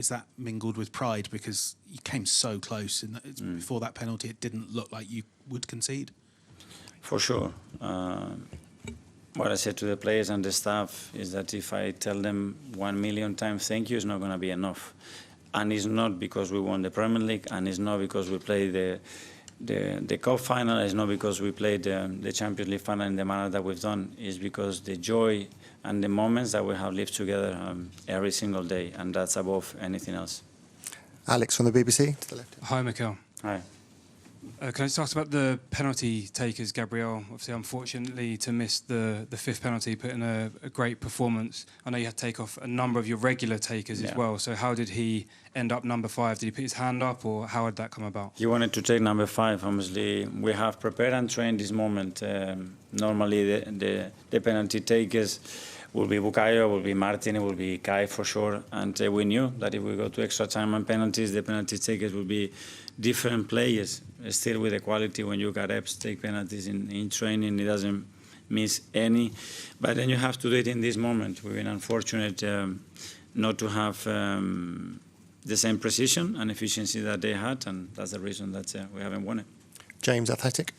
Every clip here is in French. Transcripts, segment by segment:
Is that mingled with pride because you came so close and before that penalty it didn't look like you would concede? For sure. What I said to the players and the staff is that if I tell them 1 million times thank you, it's not going to be enough. And it's not because we won the Premier League, and it's not because we played the cup final, it's not because we played the Champions League final in the manner that we've done. It's because the joy and the moments that we have lived together every single day, and that's above anything else. Alex from the BBC, to the left. Hi, Mikel. Hi. Can I just ask about the penalty takers, Gabriel? Obviously, unfortunately, to miss the fifth penalty, put in a great performance. I know you had to take off a number of your regular takers as well. So how did he end up number 5? Did he put his hand up, or how did that come about? He wanted to take number 5. Obviously, we have prepared and trained this moment. Normally, the penalty takers will be Bukayo, will be Martin, it will be Kai for sure. And we knew that if we go to extra time and penalties, the penalty takers will be different players. Still with the quality, when you got reps, take penalties in training, it doesn't miss any. But then you have to do it in this moment. We've been unfortunate not to have the same precision and efficiency that they had, and that's the reason that we haven't won it. James, Athletic.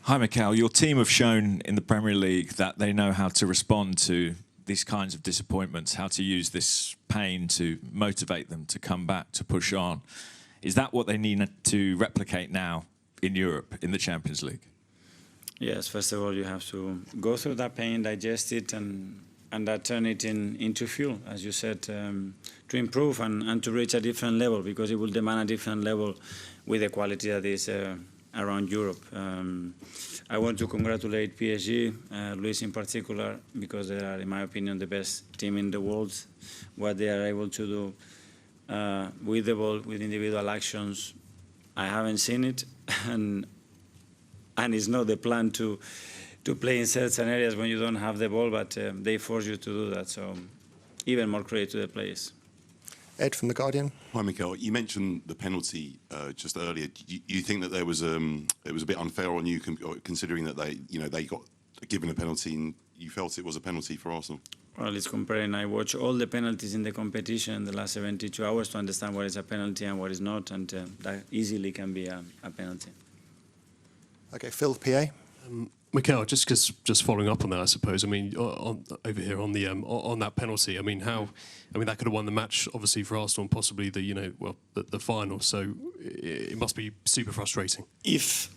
Hi, Mikel. Your team have shown in the Premier League that they know how to respond to these kinds of disappointments, how to use this pain to motivate them to come back, to push on. Is that what they need to replicate now in Europe, in the Champions League? Yes, first of all, you have to go through that pain, digest it, and that turn it into fuel, as you said, to improve and to reach a different level, because it will demand a different level with the quality that is around Europe. I want to congratulate PSG, Luis in particular, because they are, in my opinion, the best team in the world. What they are able to do with the ball, with individual actions, I haven't seen it, and it's not the plan to play in certain areas when you don't have the ball, but they force you to do that. So even more credit to the players. Ed from The Guardian. Hi, Mikel. You mentioned the penalty just earlier. Do you think that it was a bit unfair on you, considering that they got given a penalty and you felt it was a penalty for Arsenal? Well, it's comparing. I watch all the penalties in the competition in the last 72 hours to understand what is a penalty and what is not, and that easily can be a penalty. Okay, Phil, PA. Mikel, just following up on that, I suppose. I mean, over here on the on that penalty. I mean, that could have won the match, obviously, for Arsenal, and possibly the final. So it must be super frustrating. If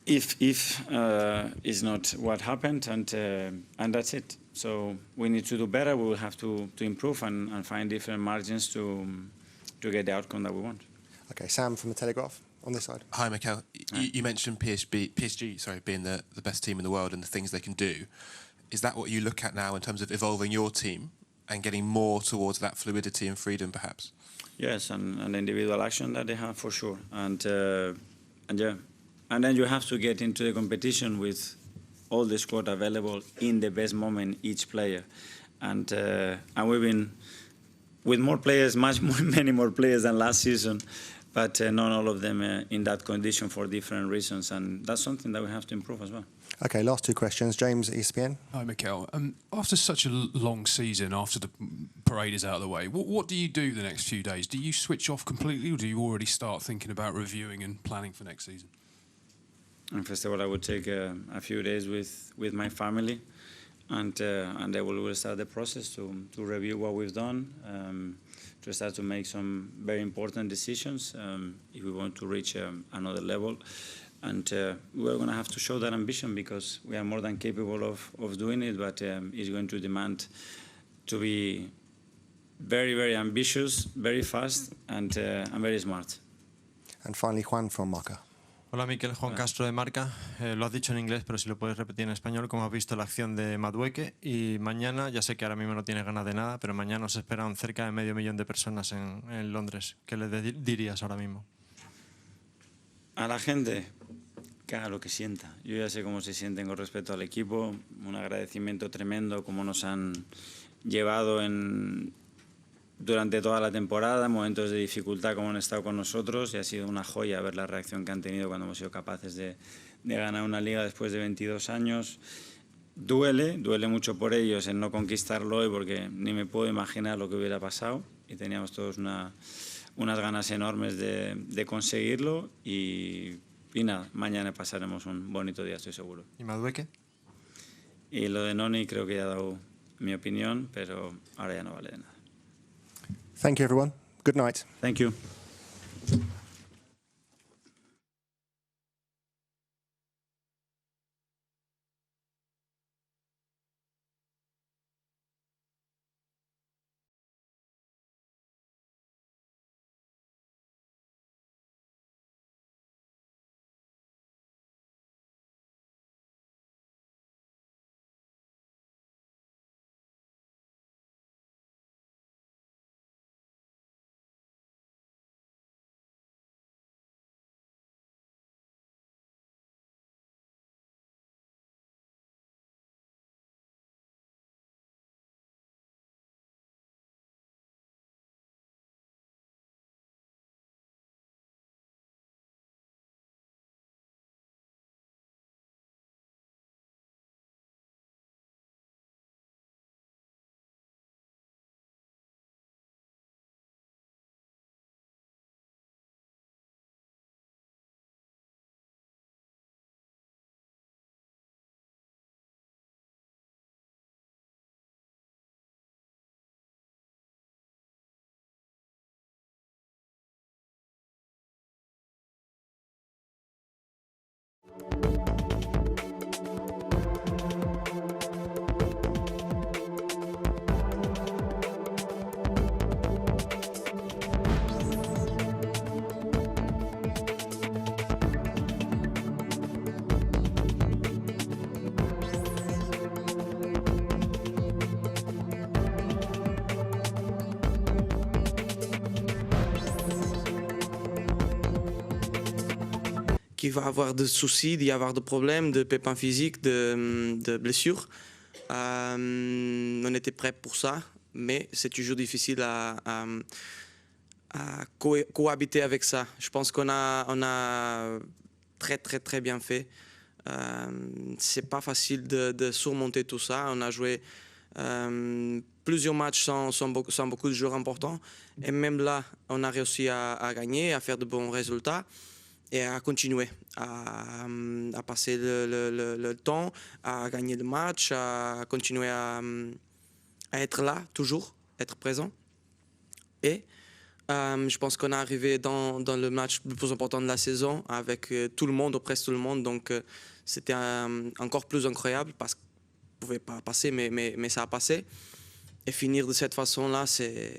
is not what happened, and that's it. So we need to do better. We will have to improve and find different margins to get the outcome that we want. Okay, Sam from The Telegraph on this side. Hi, Mikel. You mentioned PSG, being the best team in the world and the things they can do. Is that what you look at now in terms of evolving your team and getting more towards that fluidity and freedom, perhaps? Yes, and individual action that they have for sure, and yeah, and then you have to get into the competition with all the squad available in the best moment each player, and we've been with more players, many more players than last season, but not all of them in that condition for different reasons, and that's something that we have to improve as well. Okay, last two questions. James, ESPN. Hi, Mikel. After such a long season, after the parade is out of the way, what do you do the next few days? Do you switch off completely, or do you already start thinking about reviewing and planning for next season? And first of all, I would take a few days with my family, and then we'll start the process to review what we've done, to start to make some very important decisions if we want to reach another level. And we're going to have to show that ambition, because we are more than capable of doing it, but it's going to demand to be very, very ambitious, very fast, and very smart. And finally, Juan from Marca. Hola, Mikel. Juan Castro de Marca. Lo has dicho en inglés, pero si lo puedes repetir en español, ¿cómo has visto la acción de Madueke? Y mañana, ya sé que ahora mismo no tienes ganas de nada, pero mañana nos esperan cerca de 500.000 de personas en Londres. ¿Qué le dirías ahora mismo? A la gente, que haga lo que sienta. Yo ya sé cómo se sienten con respecto al equipo. Un agradecimiento tremendo, cómo nos han llevado durante toda la temporada, momentos de dificultad como han estado con nosotros, y ha sido una joya ver la reacción que han tenido cuando hemos sido capaces de ganar una liga después de 22 años. Duele mucho por ellos en no conquistarlo hoy, porque ni me puedo imaginar lo que hubiera pasado, y teníamos todos unas ganas enormes de conseguirlo y nada, mañana pasaremos un bonito día, estoy seguro. ¿Y Madueke? Y lo de Noni creo que ya he dado mi opinión, pero ahora ya no vale de nada. Thank you, everyone. Good night. Thank you. Qu'il va avoir de soucis, d'y avoir de problèmes, de pépins physiques, de blessures. On était prêts pour ça, mais c'est toujours difficile à cohabiter avec ça. Je pense qu'on a très bien fait. C'est pas facile de surmonter tout ça. On a joué plusieurs matchs sans beaucoup de joueurs importants. Et même là, on a réussi à gagner, à faire de bons résultats. Et à continuer, à passer le temps, à gagner le match, à continuer à être là, toujours, être présent. Et je pense qu'on est arrivé dans le match le plus important de la saison avec tout le monde, ou presque tout le monde. Donc c'était encore plus incroyable parce qu'on ne pouvait pas passer, mais ça a passé. Et finir de cette façon-là, c'est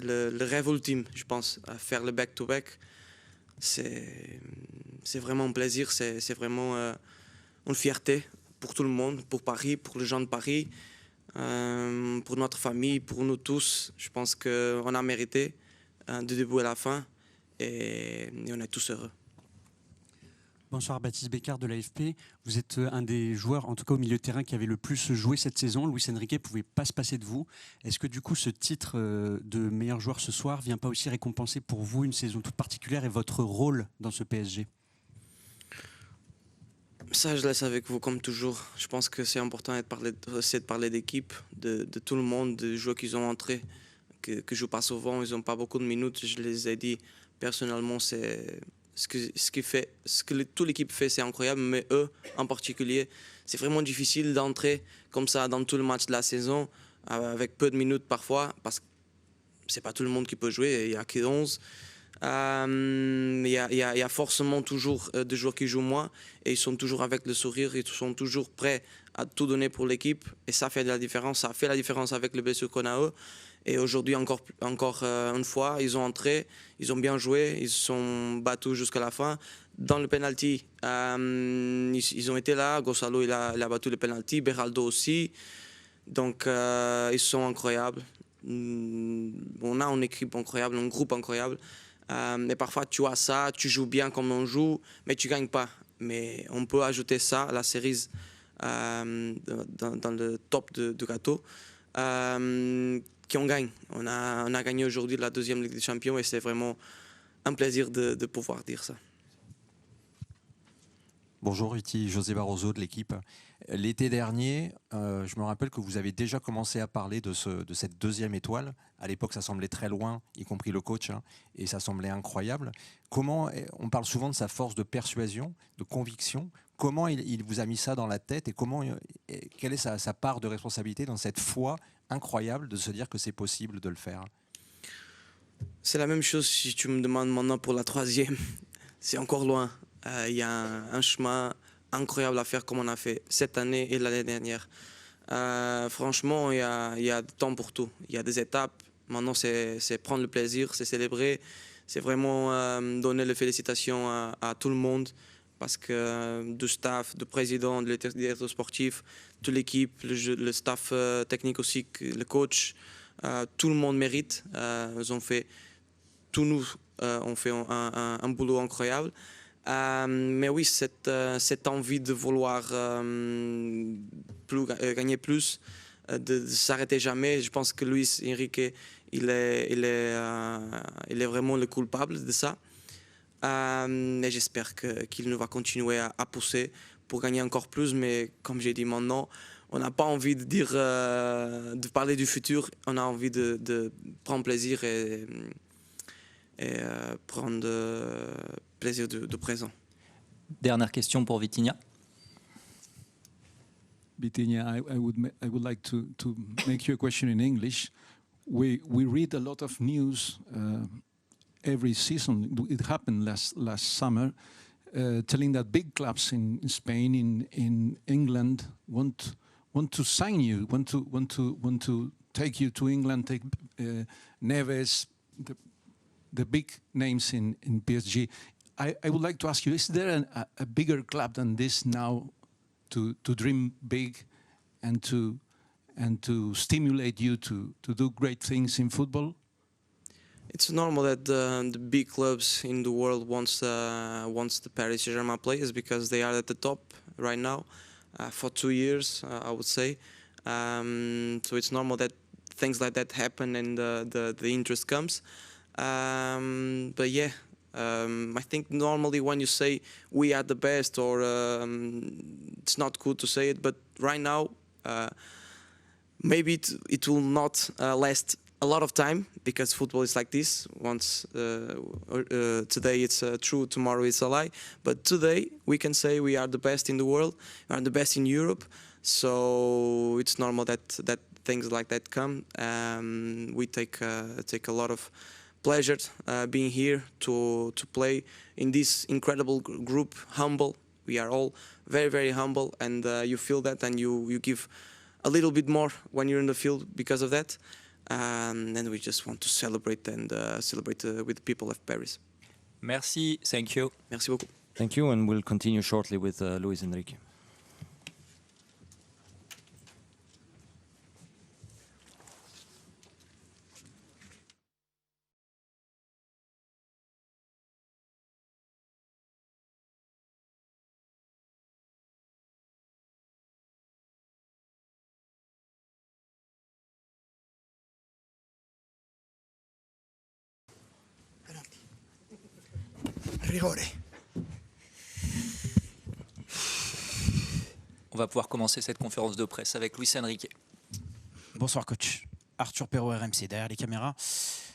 le rêve ultime, je pense, à faire le back-to-back. C'est vraiment un plaisir, c'est vraiment une fierté pour tout le monde, pour Paris, pour les gens de Paris, pour notre famille, pour nous tous. Je pense qu'on a mérité du début à la fin et on est tous heureux. Bonsoir, Baptiste Bécard de l'AFP. Vous êtes un des joueurs, en tout cas au milieu de terrain, qui avait le plus joué cette saison. Luis Enrique ne pouvait pas se passer de vous. Est-ce que du coup ce titre de meilleur joueur ce soir ne vient pas aussi récompenser pour vous une saison toute particulière et votre rôle dans ce PSG? Ça, je laisse avec vous comme toujours. Je pense que c'est important de parler d'équipe, de tout le monde, des joueurs qui sont entrés, que je joue pas souvent, ils n'ont pas beaucoup de minutes. Je les ai dit personnellement, c'est... Ce que toute l'équipe fait, c'est incroyable, mais eux, en particulier, c'est vraiment difficile d'entrer comme ça dans tout le match de la saison, avec peu de minutes parfois, parce que c'est pas tout le monde qui peut jouer, il n'y a que 11. Il y a forcément toujours des joueurs qui jouent moins, et ils sont toujours avec le sourire, ils sont toujours prêts à tout donner pour l'équipe, et ça fait de la différence. Ça a fait la différence avec le blessure qu'on a eux. Et aujourd'hui, encore une fois, ils ont entré, ils ont bien joué, ils se sont battus jusqu'à la fin. Dans le penalty, ils ont été là. Gonzalo, il a battu le penalty, Beraldo aussi. Donc, ils sont incroyables. On a une équipe incroyable, un groupe incroyable. Et parfois, tu as ça, tu joues bien comme on joue, mais tu ne gagnes pas. Mais on peut ajouter ça à la série dans le top du gâteau. Qu'on gagne. On a gagné aujourd'hui la deuxième Ligue des Champions et c'est vraiment un plaisir de pouvoir dire ça. Bonjour, ici José Barroso de l'équipe. L'été dernier, je me rappelle que vous avez déjà commencé à parler de cette deuxième étoile. À l'époque, ça semblait très loin, y compris le coach, hein, et ça semblait incroyable. Comment, on parle souvent de sa force de persuasion, de conviction. Comment il vous a mis ça dans la tête et quelle est sa part de responsabilité dans cette foi incroyable de se dire que c'est possible de le faire? C'est la même chose si tu me demandes maintenant pour la troisième. C'est encore loin. Il y a un chemin incroyable à faire comme on a fait cette année et l'année dernière. Franchement, il y a du temps pour tout. Il y a des étapes. Maintenant, c'est prendre le plaisir, c'est célébrer. C'est vraiment donner les félicitations à tout le monde. Parce que du staff, du président, du directeur sportif, toute l'équipe, le staff technique aussi, le coach, tout le monde mérite. Ils ont fait, tous nous, on fait un boulot incroyable. Mais oui, cette envie de vouloir gagner plus, de s'arrêter jamais. Je pense que Luis Enrique, il est vraiment le coupable de ça. Mais j'espère qu'il ne va continuer à pousser pour gagner encore plus. Mais comme j'ai dit maintenant, on n'a pas envie de dire, de parler du futur. On a envie de prendre plaisir et prendre plaisir du présent. Dernière question pour Vitinha. Vitinha, I would like to make you a question in English. We read a lot of news every season. It happened last summer, telling that big clubs in Spain, in England, want to sign you, want to take you to England, take Neves, the big names in PSG. I would like to ask you: is there a bigger club than this now to dream big and to stimulate you to do great things in football? It's normal that the big clubs in the world wants the Paris Saint-Germain players because they are at the top right now for 2 years, I would say. So it's normal that things like that happen and the interest comes. But yeah, I think normally when you say we are the best, or it's not good to say it, but right now maybe it will not last a lot of time, because football is like this. Once today it's true, tomorrow it's a lie. But today we can say we are the best in the world, we are the best in Europe. So it's normal that things like that come. We take a lot of pleasure being here to play in this incredible group. Humble, we are all very, very humble, and you feel that, and you give a little bit more when you're in the field because of that. And we just want to celebrate and celebrate with the people of Paris. Merci, thank you. Merci beaucoup. Thank you, and we'll continue shortly with Luis Enrique. Rigore. On va pouvoir commencer cette conférence de presse avec Luis Enrique. Bonsoir coach. Arthur Perrault, RMC, derrière les caméras.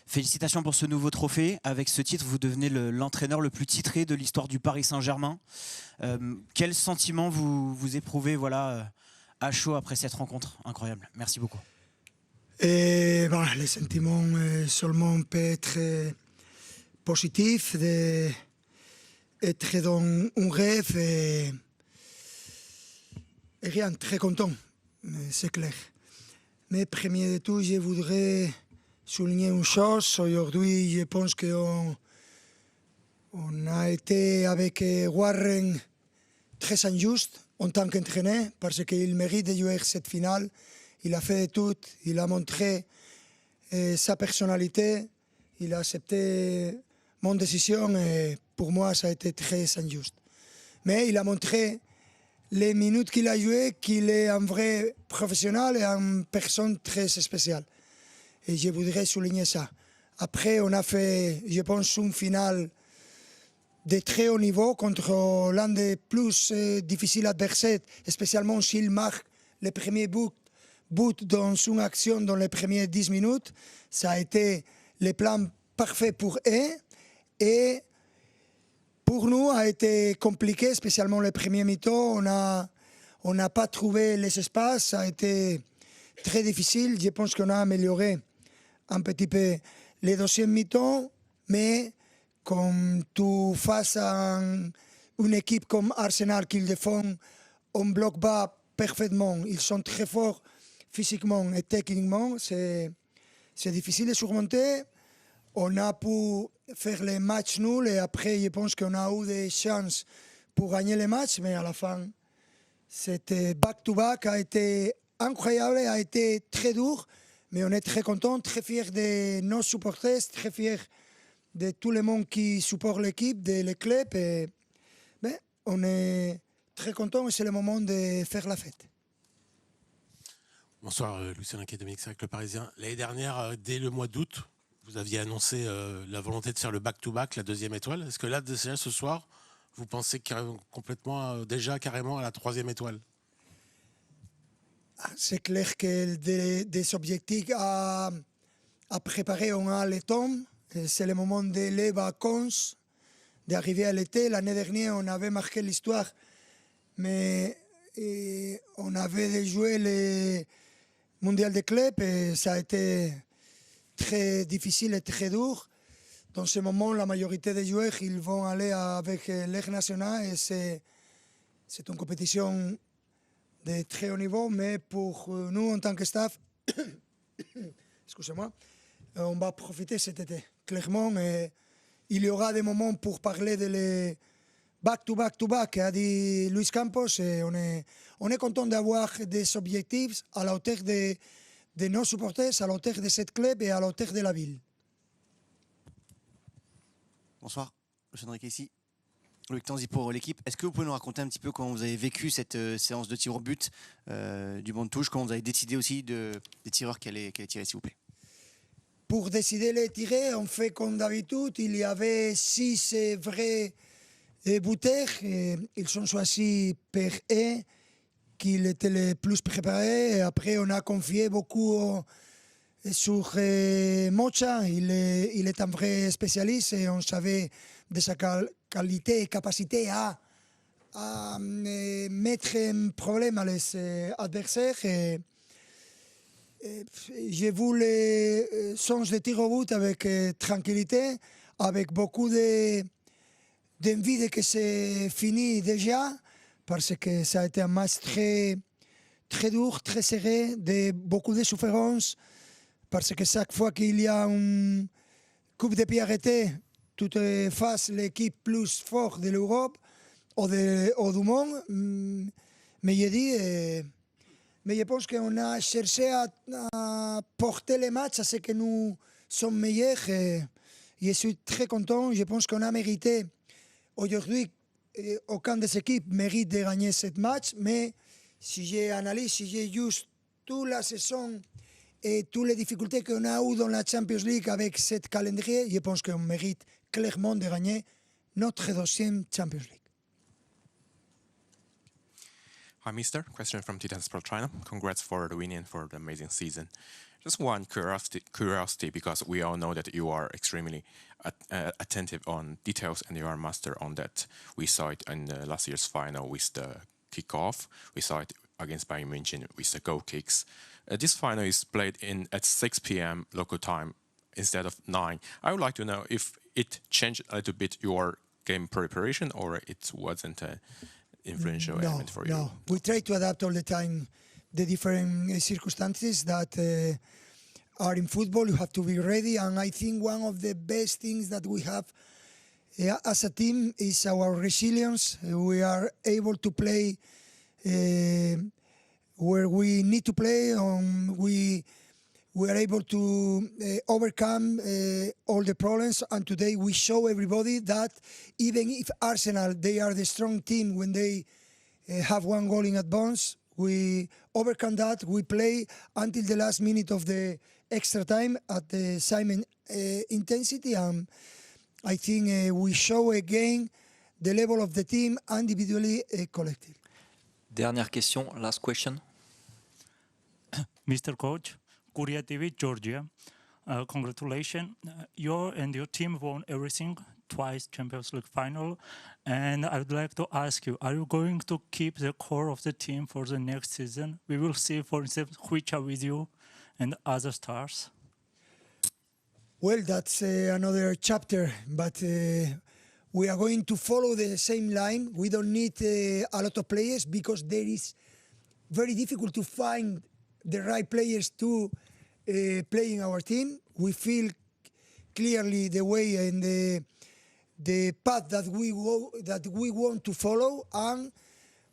Félicitations pour ce nouveau trophée. Avec ce titre, vous devenez l'entraîneur le plus titré de l'histoire du Paris Saint-Germain. Quel sentiment vous éprouvez à chaud après cette rencontre incroyable? Merci beaucoup. Les sentiments seulement peut être positifs, être dans un rêve et rien, très content, c'est clair. Mais premier de tout, je voudrais souligner une chose. Aujourd'hui, je pense qu'on a été avec Warren très injuste en tant qu'entraîneur, parce qu'il mérite de jouer cette finale. Il a fait tout, il a montré sa personnalité, il a accepté mon décision et pour moi, ça a été très injuste. Mais il a montré les minutes qu'il a jouées qu'il est un vrai professionnel et une personne très spéciale. Et je voudrais souligner ça. Après, on a fait, je pense, une finale de très haut niveau contre l'un des plus difficiles adversaires, spécialement s'il marque le premier but dans une action dans les premières 10 minutes. Ça a été le plan parfait pour eux. Et pour nous, a été compliqué, spécialement le premier mi-temps. On n'a pas trouvé les espaces. Ça a été très difficile. Je pense qu'on a amélioré un petit peu les deuxième mi-temps, mais comme tu face à une équipe comme Arsenal qui défend en bloc bas parfaitement, ils sont très forts physiquement et techniquement, c'est difficile de surmonter. On a pu faire les matchs nuls et après, je pense qu'on a eu des chances pour gagner les matchs, mais à la fin, c'était back-to-back, a été incroyable, a été très dur, mais on est très content, très fiers de nos supporters, très fiers de tout le monde qui supporte l'équipe, de le club. Et, on est très content et c'est le moment de faire la fête. Bonsoir, Luis Enrique, Dominique Sac, le Parisien. L'année dernière, dès le mois d'août, vous aviez annoncé la volonté de faire le back-to-back, la deuxième étoile. Est-ce que là, déjà ce soir, vous pensez complètement, déjà carrément à la troisième étoile? C'est clair que des objectifs à préparer, on a le temps. C'est le moment de les vacances, d'arriver à l'été. L'année dernière, on avait marqué l'histoire, mais on avait joué le mondial des clubs et ça a été très difficile et très dur. Dans ce moment, la majorité des joueurs ils vont aller avec l'équipe nationale et c'est une compétition de très haut niveau, mais pour nous, en tant que staff, excusez-moi, on va profiter cet été. Clairement, il y aura des moments pour parler de les back-to-back, a dit Luis Campos, et on est content d'avoir des objectifs à la hauteur de nos supporters, à la hauteur de cette club et à la hauteur de la ville. Bonsoir, Enrique ici. Loïc Tanzi pour l'équipe. Est-ce que vous pouvez nous raconter un petit peu comment vous avez vécu cette séance de tir au but du banc de touche, comment vous avez décidé aussi des tireurs qui allaient tirer, s'il vous plaît? Pour décider les tirer, on fait comme d'habitude. Il y avait 6 vrais buteurs. Ils sont choisis par eux, qui étaient les plus préparés. Et après, on a confié beaucoup sur Mocha. Il est un vrai spécialiste et on savait de sa qualité et capacité à mettre en problème les adversaires. J'ai vu les songes de tir au but avec tranquillité, avec beaucoup d'envie de que c'est fini déjà, parce que ça a été un match très, très dur, très serré, beaucoup de souffrance, parce que chaque fois qu'il y a une coupe de pied arrêtée, tu te fasses l'équipe plus forte de l'Europe ou du monde. Mais j'ai dit... Mais je pense qu'on a cherché à porter les matchs à ce que nous sommes meilleurs. Et je suis très content. Je pense qu'on a mérité. Aujourd'hui, aucun des équipes mérite de gagner ce match. Mais si j'analyse, si j'ai juste toute la saison et toutes les difficultés qu'on a eues dans la Champions League avec ce calendrier, je pense qu'on mérite clairement de gagner notre deuxième Champions League. Hi, Mister. Question from Titan Sport China. Congrats for the winning for the amazing season. Just one curiosity, because we all know that you are extremely attentive on details and you are a master on that. We saw it in last year's final with the kickoff. We saw it against Bayern München with the goal kicks. This final is played at 6 p.m. local time instead of 9. I would like to know if it changed a little bit your game preparation or it wasn't influential element for you? No, we try to adapt all the time the different circumstances that are in football. You have to be ready, and I think one of the best things that we have as a team is our resilience. We are able to play where we need to play. We are able to overcome all the problems, and today we show everybody that even if Arsenal, they are the strong team when they have one goal in advance, we overcome that. We play until the last minute of the extra time at the same intensity. I think we show again the level of the team individually, collectively. Dernière question, last question. Mr. Coach, Korea TV, Georgia. Congratulations. You and your team won everything, twice Champions League final. And I would like to ask you, are you going to keep the core of the team for the next season? We will see, for instance, Huicha with you and other stars. Well, that's another chapter, but we are going to follow the same line. We don't need a lot of players because there is very difficult to find the right players to play in our team. We feel clearly the way and the path that we want to follow, and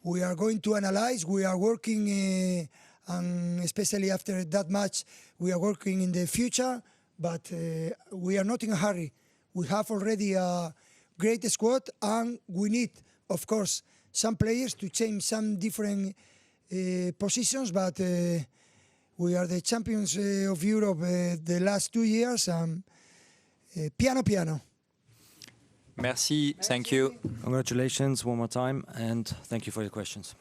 we are going to analyze. We are working, and especially after that match, we are working in the future. But we are not in a hurry. We have already a great squad, and we need, of course, some players to change some different positions. But we are the champions of Europe the last 2 years, and piano, piano. Merci, thank you. Congratulations one more time, and thank you for your questions.